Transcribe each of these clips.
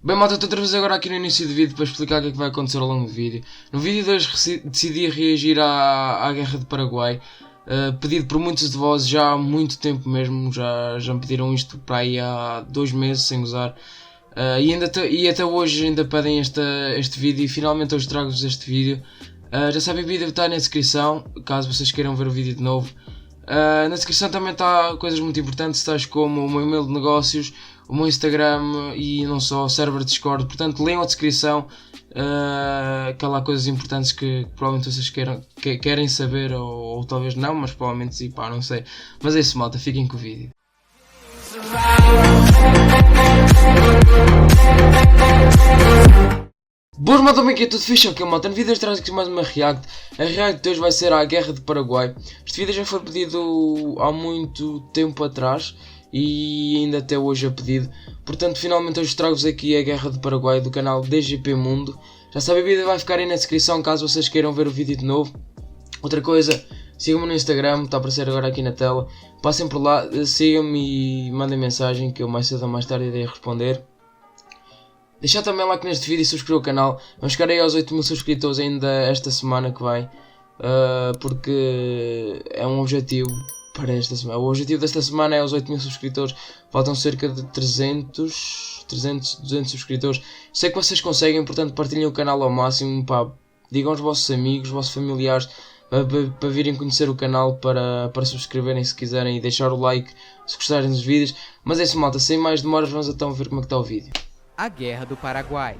Bem, malta, estou outra vez agora aqui no início do vídeo para explicar o que é que vai acontecer ao longo do vídeo. No vídeo de hoje decidi reagir à Guerra do Paraguai, pedido por muitos de vós já há muito tempo mesmo, já me pediram isto para aí há 2 meses sem usar. E até hoje ainda pedem este vídeo e finalmente hoje trago-vos este vídeo. Já sabem, o vídeo está na descrição, caso vocês queiram ver o vídeo de novo. Na descrição também está coisas muito importantes, tais como o meu e-mail de negócios, o meu Instagram e não só, o server Discord. Portanto, leiam a descrição, que há lá coisas importantes que provavelmente vocês querem saber ou talvez não, mas provavelmente sim, pá, não sei. Mas é isso, malta, fiquem com o vídeo. Boas, malta, bem aqui, tudo fixe, ok, malta? No vídeo hoje trago aqui mais uma react. A react de hoje vai ser à Guerra do Paraguai. Este vídeo já foi pedido há muito tempo atrás e ainda até hoje é pedido. Portanto, finalmente hoje trago-vos aqui a Guerra do Paraguai do canal DGP Mundo. Já sabem, o vídeo vai ficar aí na descrição caso vocês queiram ver o vídeo de novo. Outra coisa, sigam-me no Instagram, está a aparecer agora aqui na tela. Passem por lá, sigam-me e mandem mensagem que eu mais cedo ou mais tarde irei responder. Deixar também like neste vídeo e subscrever o canal. Vamos chegar aí aos 8.000 subscritores ainda esta semana que vai, porque é um objetivo para esta semana. O objetivo desta semana é os 8.000 subscritores. Faltam cerca de 200 subscritores. Sei que vocês conseguem, portanto partilhem o canal ao máximo, pá. Digam aos vossos amigos, vossos familiares para virem conhecer o canal, para subscreverem se quiserem e deixar o like se gostarem dos vídeos. Mas é isso, malta, sem mais demoras vamos então ver como é que está o vídeo. A Guerra do Paraguai.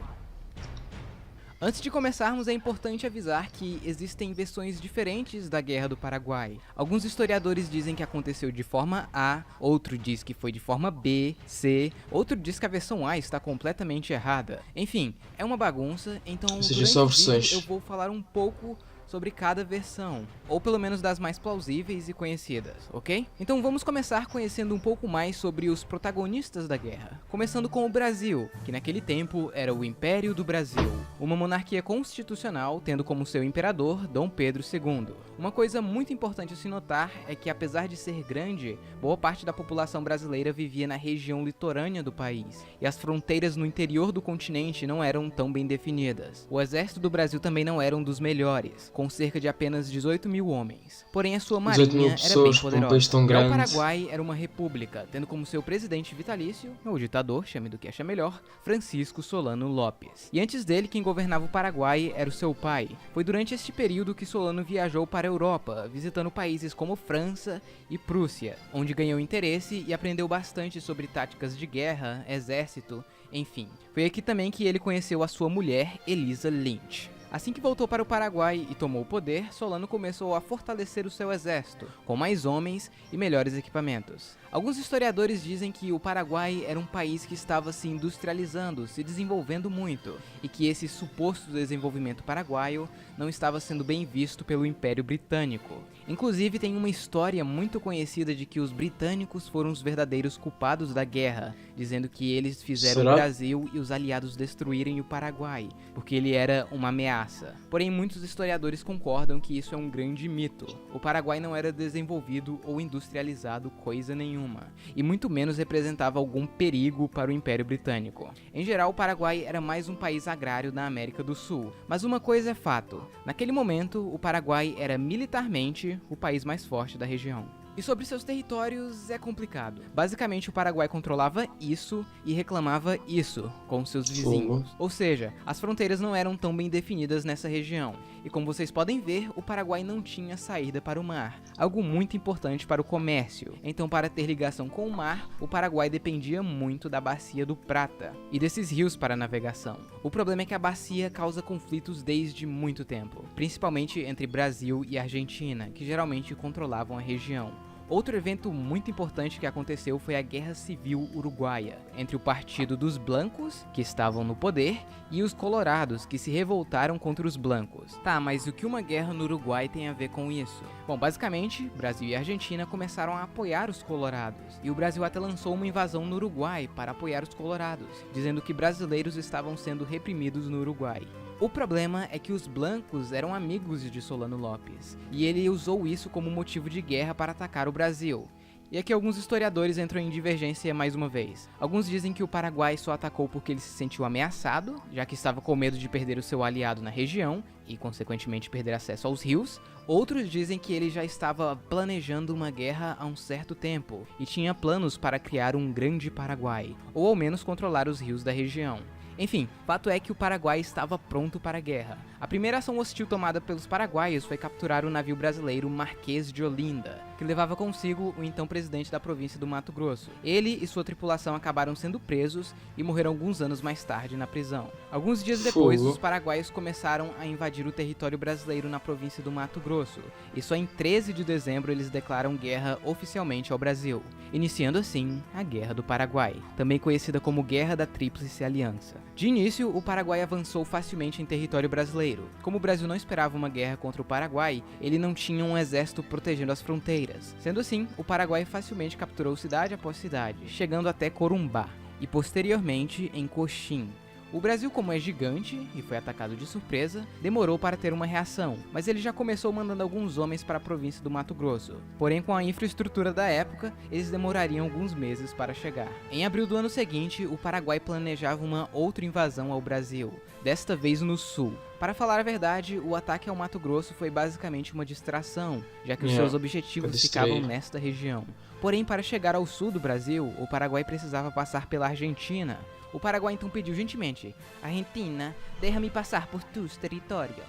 Antes de começarmos, é importante avisar que existem versões diferentes da Guerra do Paraguai. Alguns historiadores dizem que aconteceu de forma A, outro diz que foi de forma B, C, outro diz que a versão A está completamente errada. Enfim, é uma bagunça, então durante o vídeo eu vou falar um pouco sobre cada versão, ou pelo menos das mais plausíveis e conhecidas, ok? Então vamos começar conhecendo um pouco mais sobre os protagonistas da guerra, começando com o Brasil, que naquele tempo era o Império do Brasil, uma monarquia constitucional tendo como seu imperador Dom Pedro II. Uma coisa muito importante a se notar é que, apesar de ser grande, boa parte da população brasileira vivia na região litorânea do país, e as fronteiras no interior do continente não eram tão bem definidas. O exército do Brasil também não era um dos melhores, com cerca de apenas 18.000 homens. Porém, a sua marinha era bem poderosa. Já o Paraguai era uma república, tendo como seu presidente vitalício, ou ditador, chame do que acha melhor, Francisco Solano Lopes. E antes dele, quem governava o Paraguai era o seu pai. Foi durante este período que Solano viajou para a Europa, visitando países como França e Prússia, onde ganhou interesse e aprendeu bastante sobre táticas de guerra, exército, enfim. Foi aqui também que ele conheceu a sua mulher, Elisa Lynch. Assim que voltou para o Paraguai e tomou o poder, Solano começou a fortalecer o seu exército, com mais homens e melhores equipamentos. Alguns historiadores dizem que o Paraguai era um país que estava se industrializando, se desenvolvendo muito, e que esse suposto desenvolvimento paraguaio não estava sendo bem visto pelo Império Britânico. Inclusive, tem uma história muito conhecida de que os britânicos foram os verdadeiros culpados da guerra, dizendo que eles fizeram o Brasil e os aliados destruírem o Paraguai, porque ele era uma ameaça. Porém, muitos historiadores concordam que isso é um grande mito. O Paraguai não era desenvolvido ou industrializado coisa nenhuma, e muito menos representava algum perigo para o Império Britânico. Em geral, o Paraguai era mais um país agrário da América do Sul. Mas uma coisa é fato: naquele momento, o Paraguai era militarmente o país mais forte da região. E sobre seus territórios é complicado. Basicamente, o Paraguai controlava isso e reclamava isso com seus vizinhos. Ou seja, as fronteiras não eram tão bem definidas nessa região. E como vocês podem ver, o Paraguai não tinha saída para o mar, algo muito importante para o comércio. Então, para ter ligação com o mar, o Paraguai dependia muito da Bacia do Prata e desses rios para navegação. O problema é que a bacia causa conflitos desde muito tempo, principalmente entre Brasil e Argentina, que geralmente controlavam a região. Outro evento muito importante que aconteceu foi a Guerra Civil Uruguaia, entre o Partido dos Blancos, que estavam no poder, e os Colorados, que se revoltaram contra os Blancos. Tá, mas o que uma guerra no Uruguai tem a ver com isso? Bom, basicamente, Brasil e Argentina começaram a apoiar os Colorados, e o Brasil até lançou uma invasão no Uruguai para apoiar os Colorados, dizendo que brasileiros estavam sendo reprimidos no Uruguai. O problema é que os blancos eram amigos de Solano Lopes, e ele usou isso como motivo de guerra para atacar o Brasil. E aqui alguns historiadores entram em divergência mais uma vez. Alguns dizem que o Paraguai só atacou porque ele se sentiu ameaçado, já que estava com medo de perder o seu aliado na região e, consequentemente, perder acesso aos rios. Outros dizem que ele já estava planejando uma guerra há um certo tempo e tinha planos para criar um grande Paraguai, ou ao menos controlar os rios da região. Enfim, fato é que o Paraguai estava pronto para a guerra. A primeira ação hostil tomada pelos paraguaios foi capturar o navio brasileiro Marquês de Olinda, que levava consigo o então presidente da província do Mato Grosso. Ele e sua tripulação acabaram sendo presos e morreram alguns anos mais tarde na prisão. Alguns dias depois, os paraguaios começaram a invadir o território brasileiro na província do Mato Grosso, e só em 13 de dezembro eles declaram guerra oficialmente ao Brasil, iniciando assim a Guerra do Paraguai, também conhecida como Guerra da Tríplice Aliança. De início, o Paraguai avançou facilmente em território brasileiro. Como o Brasil não esperava uma guerra contra o Paraguai, ele não tinha um exército protegendo as fronteiras. Sendo assim, o Paraguai facilmente capturou cidade após cidade, chegando até Corumbá e posteriormente em Coxim. O Brasil, como é gigante e foi atacado de surpresa, demorou para ter uma reação, mas ele já começou mandando alguns homens para a província do Mato Grosso. Porém, com a infraestrutura da época, eles demorariam alguns meses para chegar. Em abril do ano seguinte, o Paraguai planejava uma outra invasão ao Brasil, desta vez no sul. Para falar a verdade, o ataque ao Mato Grosso foi basicamente uma distração, já que os seus objetivos ficavam nesta região. Porém, para chegar ao sul do Brasil, o Paraguai precisava passar pela Argentina. O Paraguai então pediu gentilmente: Argentina, deixa-me passar por tus territórios.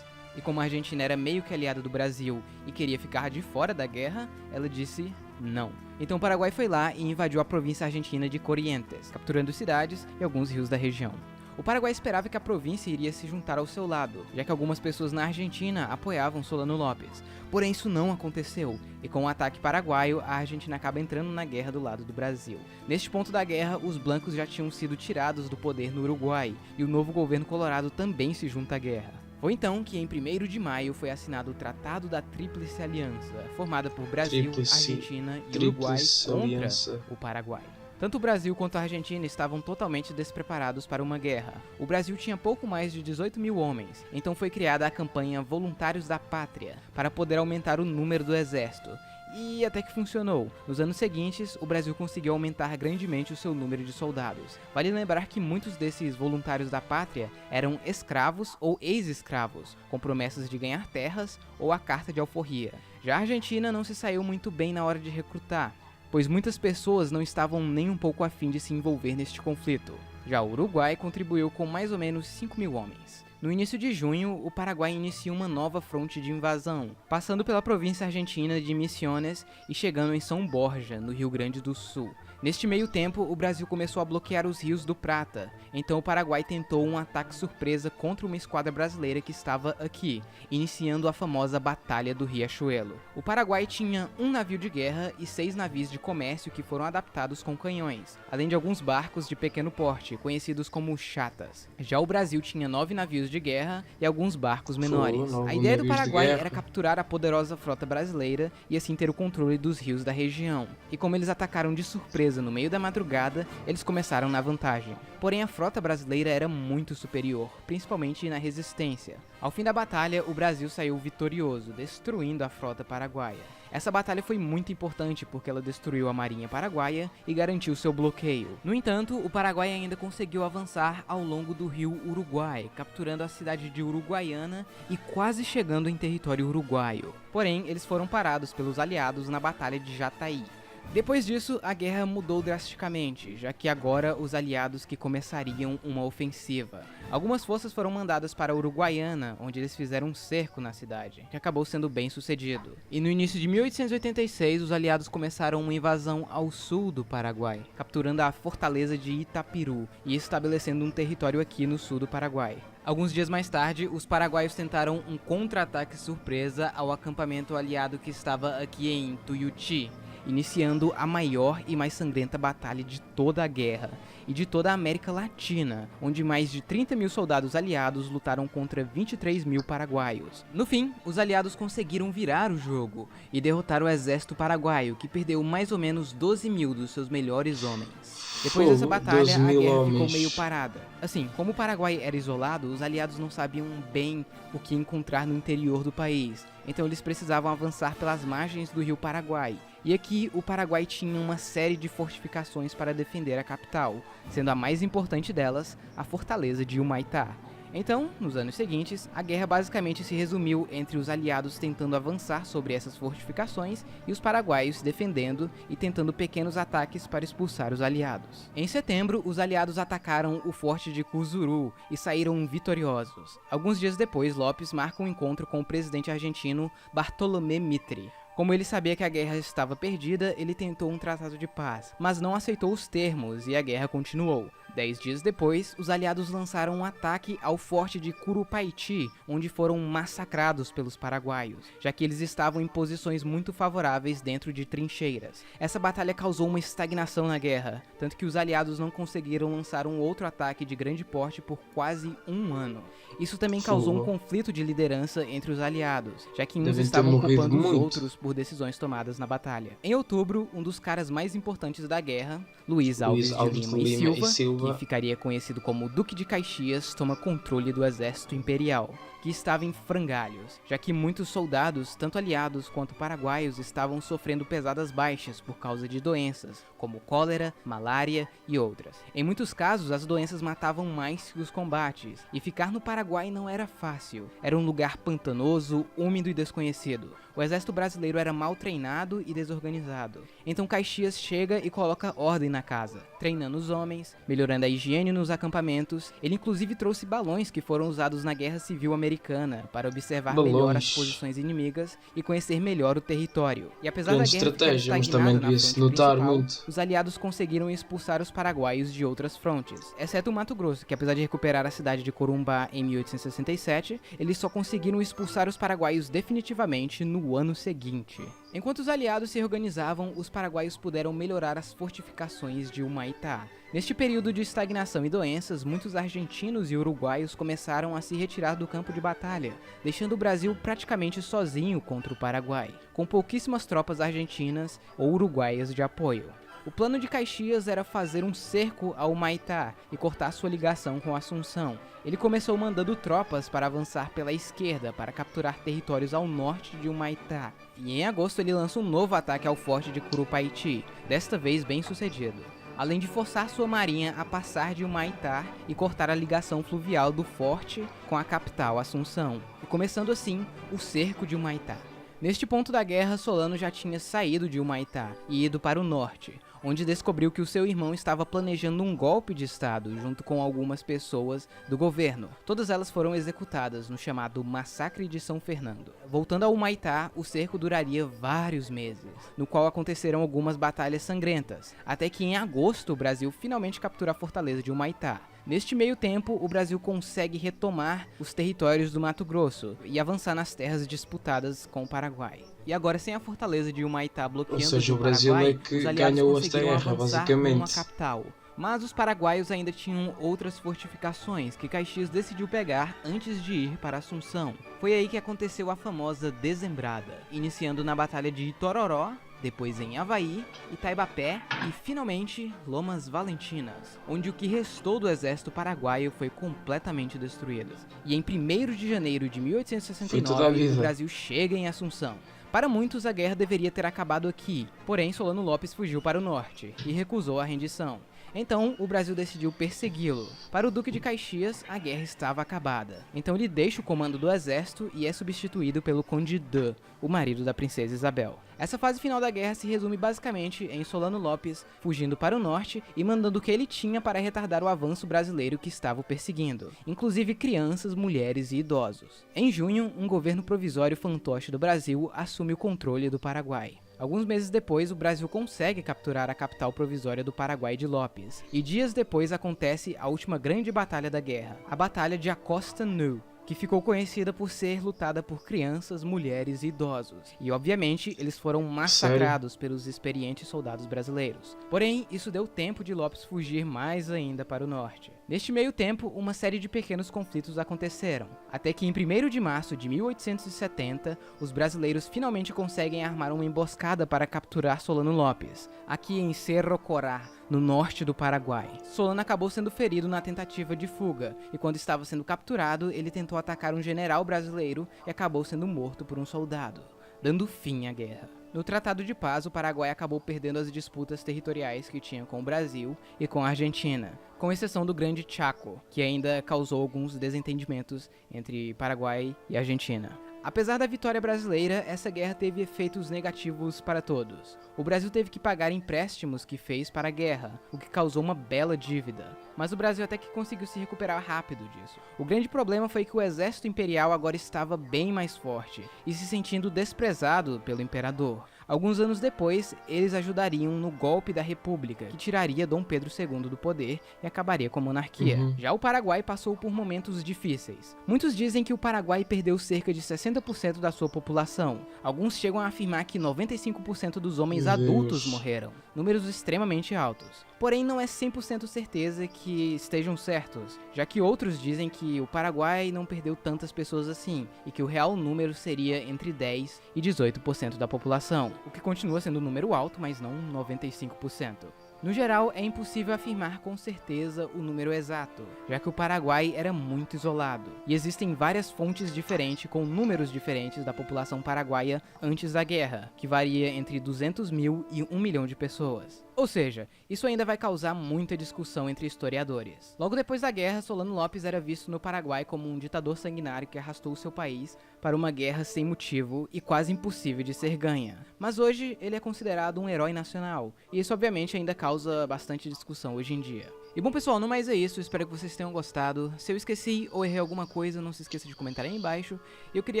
E como a Argentina era meio que aliada do Brasil e queria ficar de fora da guerra, ela disse não. Então o Paraguai foi lá e invadiu a província argentina de Corrientes, capturando cidades e alguns rios da região. O Paraguai esperava que a província iria se juntar ao seu lado, já que algumas pessoas na Argentina apoiavam Solano Lopes. Porém, isso não aconteceu, e com o ataque paraguaio, a Argentina acaba entrando na guerra do lado do Brasil. Neste ponto da guerra, os blancos já tinham sido tirados do poder no Uruguai, e o novo governo colorado também se junta à guerra. Foi então que, em 1º de maio, foi assinado o Tratado da Tríplice Aliança, formada por Brasil, Argentina e Uruguai contra o Paraguai. Tanto o Brasil quanto a Argentina estavam totalmente despreparados para uma guerra. O Brasil tinha pouco mais de 18 mil homens, então foi criada a campanha Voluntários da Pátria, para poder aumentar o número do exército. E até que funcionou. Nos anos seguintes, o Brasil conseguiu aumentar grandemente o seu número de soldados. Vale lembrar que muitos desses voluntários da pátria eram escravos ou ex-escravos, com promessas de ganhar terras ou a carta de alforria. Já a Argentina não se saiu muito bem na hora de recrutar, pois muitas pessoas não estavam nem um pouco afim de se envolver neste conflito. Já o Uruguai contribuiu com mais ou menos 5 mil homens. No início de junho, o Paraguai inicia uma nova fronte de invasão, passando pela província argentina de Misiones e chegando em São Borja, no Rio Grande do Sul. Neste meio tempo, o Brasil começou a bloquear os rios do Prata, então o Paraguai tentou um ataque surpresa contra uma esquadra brasileira que estava aqui, iniciando a famosa Batalha do Riachuelo. O Paraguai tinha um navio de guerra e 6 navios de comércio que foram adaptados com canhões, além de alguns barcos de pequeno porte, conhecidos como chatas. Já o Brasil tinha 9 navios de guerra e alguns barcos menores. A ideia do Paraguai era capturar a poderosa frota brasileira e assim ter o controle dos rios da região. E como eles atacaram de surpresa no meio da madrugada, eles começaram na vantagem. Porém, a frota brasileira era muito superior, principalmente na resistência. Ao fim da batalha, o Brasil saiu vitorioso, destruindo a frota paraguaia. Essa batalha foi muito importante porque ela destruiu a marinha paraguaia e garantiu seu bloqueio. No entanto, o Paraguai ainda conseguiu avançar ao longo do rio Uruguai, capturando a cidade de Uruguaiana e quase chegando em território uruguaio. Porém, eles foram parados pelos aliados na Batalha de Jataí. Depois disso, a guerra mudou drasticamente, já que agora os aliados que começariam uma ofensiva. Algumas forças foram mandadas para Uruguaiana, onde eles fizeram um cerco na cidade, que acabou sendo bem sucedido. E no início de 1886, os aliados começaram uma invasão ao sul do Paraguai, capturando a fortaleza de Itapiru e estabelecendo um território aqui no sul do Paraguai. Alguns dias mais tarde, os paraguaios tentaram um contra-ataque surpresa ao acampamento aliado que estava aqui em Tuiuti, iniciando a maior e mais sangrenta batalha de toda a guerra e de toda a América Latina, onde mais de 30 mil soldados aliados lutaram contra 23 mil paraguaios. No fim, os aliados conseguiram virar o jogo e derrotar o exército paraguaio, que perdeu mais ou menos 12 mil dos seus melhores homens. Depois dessa batalha, a guerra ficou meio parada. Assim, como o Paraguai era isolado, os aliados não sabiam bem o que encontrar no interior do país, então eles precisavam avançar pelas margens do rio Paraguai, E aqui o Paraguai tinha uma série de fortificações para defender a capital, sendo a mais importante delas a fortaleza de Humaitá. Então, nos anos seguintes, a guerra basicamente se resumiu entre os aliados tentando avançar sobre essas fortificações e os paraguaios se defendendo e tentando pequenos ataques para expulsar os aliados. Em setembro, os aliados atacaram o forte de Cuzuru e saíram vitoriosos. Alguns dias depois, Lopes marca um encontro com o presidente argentino Bartolomé Mitre. Como ele sabia que a guerra estava perdida, ele tentou um tratado de paz, mas não aceitou os termos e a guerra continuou. 10 dias depois, os aliados lançaram um ataque ao forte de Curupaiti, onde foram massacrados pelos paraguaios, já que eles estavam em posições muito favoráveis dentro de trincheiras. Essa batalha causou uma estagnação na guerra, tanto que os aliados não conseguiram lançar um outro ataque de grande porte por quase um ano. Isso também causou um conflito de liderança entre os aliados, já que uns estavam culpando os outros por decisões tomadas na batalha. Em outubro, um dos caras mais importantes da guerra, Luiz Alves de Lima e Silva, que ficaria conhecido como Duque de Caxias, toma controle do exército imperial, que estava em frangalhos, já que muitos soldados, tanto aliados quanto paraguaios, estavam sofrendo pesadas baixas por causa de doenças, como cólera, malária e outras. Em muitos casos, as doenças matavam mais que os combates, e ficar no Paraguai não era fácil. Era um lugar pantanoso, úmido e desconhecido. O exército brasileiro era mal treinado e desorganizado. Então Caxias chega e coloca ordem na casa, treinando os homens, melhorando a higiene nos acampamentos. Ele inclusive trouxe balões que foram usados na Guerra Civil Americana para observar melhor as posições inimigas e conhecer melhor o território. E apesar da guerra ficar estagnada na fronte principal, os aliados conseguiram expulsar os paraguaios de outras frontes, exceto o Mato Grosso, que apesar de recuperar a cidade de Corumbá em 1867, eles só conseguiram expulsar os paraguaios definitivamente no ano seguinte. Enquanto os aliados se organizavam, os paraguaios puderam melhorar as fortificações de Humaitá. Neste período de estagnação e doenças, muitos argentinos e uruguaios começaram a se retirar do campo de batalha, deixando o Brasil praticamente sozinho contra o Paraguai, com pouquíssimas tropas argentinas ou uruguaias de apoio. O plano de Caxias era fazer um cerco ao Humaitá e cortar sua ligação com Assunção. Ele começou mandando tropas para avançar pela esquerda para capturar territórios ao norte de Humaitá. E em agosto ele lança um novo ataque ao forte de Curupaiti, desta vez bem sucedido, além de forçar sua marinha a passar de Humaitá e cortar a ligação fluvial do forte com a capital Assunção, e começando assim o cerco de Humaitá. Neste ponto da guerra, Solano já tinha saído de Humaitá e ido para o norte, onde descobriu que o seu irmão estava planejando um golpe de estado junto com algumas pessoas do governo. Todas elas foram executadas no chamado Massacre de São Fernando. Voltando a Humaitá, o cerco duraria vários meses, no qual aconteceram algumas batalhas sangrentas, até que em agosto o Brasil finalmente captura a fortaleza de Humaitá. Neste meio tempo, o Brasil consegue retomar os territórios do Mato Grosso e avançar nas terras disputadas com o Paraguai. E agora, sem a fortaleza de Humaitá bloqueando o Brasil Paraguai, é que os aliados ganhou esta conseguiram guerra, avançar basicamente. numa capital. Mas os paraguaios ainda tinham outras fortificações que Caxias decidiu pegar antes de ir para Assunção. Foi aí que aconteceu a famosa Dezembrada, iniciando na Batalha de Itororó, depois em Avaí, Itaibapé e, finalmente, Lomas Valentinas, onde o que restou do exército paraguaio foi completamente destruído. E em 1º de janeiro de 1869, o Brasil chega em Assunção. Para muitos, a guerra deveria ter acabado aqui, porém Solano Lopes fugiu para o norte e recusou a rendição. Então, o Brasil decidiu persegui-lo. Para o Duque de Caxias, a guerra estava acabada. Então ele deixa o comando do exército e é substituído pelo Conde D'Eu, o marido da princesa Isabel. Essa fase final da guerra se resume basicamente em Solano Lopes fugindo para o norte e mandando o que ele tinha para retardar o avanço brasileiro que estava o perseguindo, inclusive crianças, mulheres e idosos. Em junho, um governo provisório fantoche do Brasil assume o controle do Paraguai. Alguns meses depois, o Brasil consegue capturar a capital provisória do Paraguai de Lopes, e dias depois acontece a última grande batalha da guerra, a Batalha de Acosta Nu, que ficou conhecida por ser lutada por crianças, mulheres e idosos. E obviamente, eles foram massacrados pelos experientes soldados brasileiros. Porém, isso deu tempo de Lopes fugir mais ainda para o norte. Neste meio tempo, uma série de pequenos conflitos aconteceram, até que em 1º de março de 1870, os brasileiros finalmente conseguem armar uma emboscada para capturar Solano Lopes, aqui em Cerro Corá, no norte do Paraguai. Solano acabou sendo ferido na tentativa de fuga, e quando estava sendo capturado, ele tentou atacar um general brasileiro e acabou sendo morto por um soldado, dando fim à guerra. No Tratado de Paz, o Paraguai acabou perdendo as disputas territoriais que tinha com o Brasil e com a Argentina, com exceção do Grande Chaco, que ainda causou alguns desentendimentos entre Paraguai e Argentina. Apesar da vitória brasileira, essa guerra teve efeitos negativos para todos. O Brasil teve que pagar empréstimos que fez para a guerra, o que causou uma bela dívida. Mas o Brasil até que conseguiu se recuperar rápido disso. O grande problema foi que o exército imperial agora estava bem mais forte e se sentindo desprezado pelo imperador. Alguns anos depois, eles ajudariam no golpe da República, que tiraria Dom Pedro II do poder e acabaria com a monarquia. Já o Paraguai passou por momentos difíceis. Muitos dizem que o Paraguai perdeu cerca de 60% da sua população. Alguns chegam a afirmar que 95% dos homens adultos morreram, números extremamente altos. Porém, não é 100% certeza que estejam certos, já que outros dizem que o Paraguai não perdeu tantas pessoas assim, e que o real número seria entre 10% e 18% da população, o que continua sendo um número alto, mas não 95%. No geral, é impossível afirmar com certeza o número exato, já que o Paraguai era muito isolado, e existem várias fontes diferentes com números diferentes da população paraguaia antes da guerra, que varia entre 200 mil e 1 milhão de pessoas. Ou seja, isso ainda vai causar muita discussão entre historiadores. Logo depois da guerra, Solano Lopes era visto no Paraguai como um ditador sanguinário que arrastou seu país para uma guerra sem motivo e quase impossível de ser ganha. Mas hoje ele é considerado um herói nacional, e isso obviamente ainda causa bastante discussão hoje em dia. E bom pessoal, no mais é isso, espero que vocês tenham gostado. Se eu esqueci ou errei alguma coisa, não se esqueça de comentar aí embaixo. E eu queria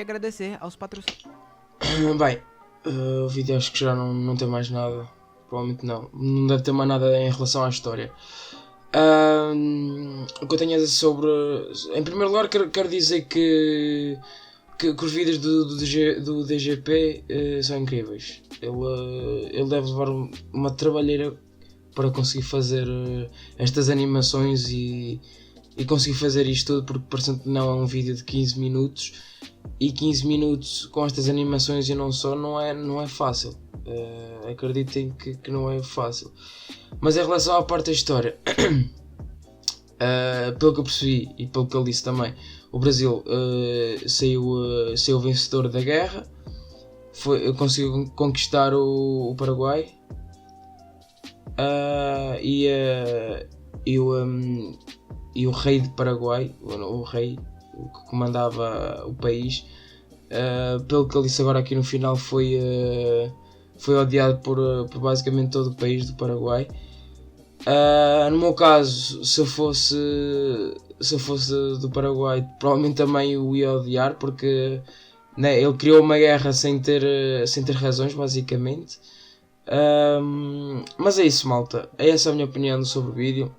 agradecer aos patrocinadores. Bem, o vídeo acho que já não tem mais nada. Provavelmente não deve ter mais nada em relação à história. O que eu tenho a dizer sobre... Em primeiro lugar quero dizer que os vídeos do DGP são incríveis. Ele deve levar uma trabalheira para conseguir fazer estas animações e conseguir fazer isto tudo, porque parecendo que não é um vídeo de 15 minutos e 15 minutos com estas animações e não só não é fácil. Acreditem que não é fácil. Mas em relação à parte da história, pelo que eu percebi e pelo que ele disse também, o Brasil saiu vencedor da guerra, conseguiu conquistar o Paraguai, e o rei de Paraguai, o rei que comandava o país, pelo que ele disse agora aqui no final, foi odiado por basicamente todo o país do Paraguai. No meu caso, se eu fosse do Paraguai, provavelmente também o ia odiar, porque né, ele criou uma guerra sem ter razões, basicamente. Mas é isso, malta. Essa é a minha opinião sobre o vídeo.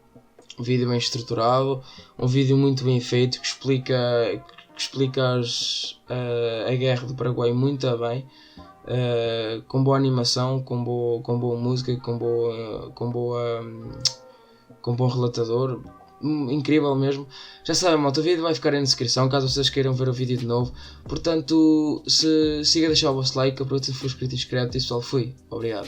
Um vídeo bem estruturado, um vídeo muito bem feito, que explica a guerra do Paraguai muito bem. Com boa animação, com boa música, com bom relatador, incrível mesmo. Já sabem, malta, o vídeo vai ficar aí na descrição caso vocês queiram ver o vídeo de novo. Portanto, siga a deixar o vosso like, aproveita se for inscrito e inscreve-te. E pessoal, fui, obrigado.